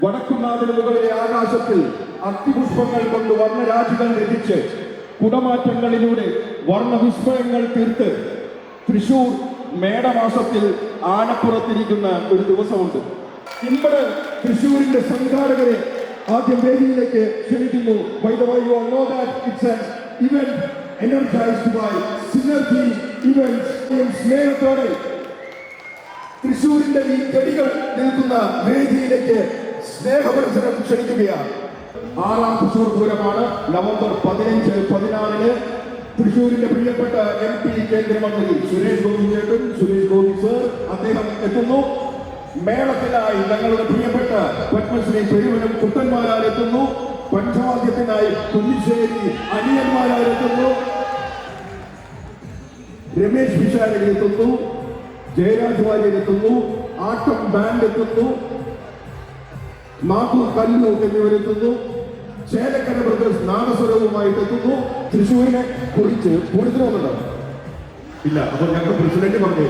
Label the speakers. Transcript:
Speaker 1: വടക്കുന്നാഥിന് മുകളിലെ ആകാശത്തിൽ അത്തിപുഷ്പങ്ങൾ കൊണ്ട് വർണ്ണരാജികൾ രചിച്ച് കുടമാറ്റങ്ങളിലൂടെ വർണ്ണവിസ്മയങ്ങൾ തീർത്ത് തൃശൂർ മേടമാസത്തിൽ ആനപ്പുറത്തിരിക്കുന്ന ഒരു ദിവസമുണ്ട്. ഇവിടെ തൃശൂരിന്റെ സംഘാടകരെ ആദ്യം വേദിയിലേക്ക് ക്ഷണിക്കുന്നു. By the way, you all know that it's an event energized by Synergy Events. സ്നേഹത്തോടെ തൃശൂരിന്റെ ഈ ചെടികൾ നിൽക്കുന്ന വേദിയിലേക്ക് സ്നേഹപരിസരം ക്ഷണിക്കുകയാണ്. 6ാം തൃശൂർ പൂരമാണ്. നവംബർ 15, 16 തൃശൂരിന്റെ പ്രിയപ്പെട്ട MP കേന്ദ്രമന്ത്രി സുരേഷ് ഗോപി ചേട്ടൻ, സുരേഷ് ഗോപി സർ അദ്ദേഹം എത്തുന്നു. മേളത്തിനായി ഞങ്ങളുടെ പ്രിയപ്പെട്ട പത്മശ്രീ പെരുവനം കുട്ടന്മാരാരെത്തുന്നു. പഞ്ചവാദ്യത്തിനായി കുന്നിശ്ശേരി അനിയന്മാരാരെത്തുന്നു. രമേശ് വിശാലൻ എത്തുന്നു. ജയരാജ് വാര്യർ എത്തുന്നു. ആട്ടം ബാൻഡ് എത്തുന്നു. മാധു കല്ലൂർ എന്നിവരെത്തുന്നു. ചേലക്കര ബ്രദേഴ്സ് നാദസ്വരവുമായിട്ട് എത്തുന്നു. തൃശ്ശൂരിനെ കുറിച്ച് പൂരത്തിന് വന്നിട്ടുണ്ടോ? ഇല്ല. അപ്പോൾ ഞങ്ങൾ പ്രസിഡന്റ് പറഞ്ഞു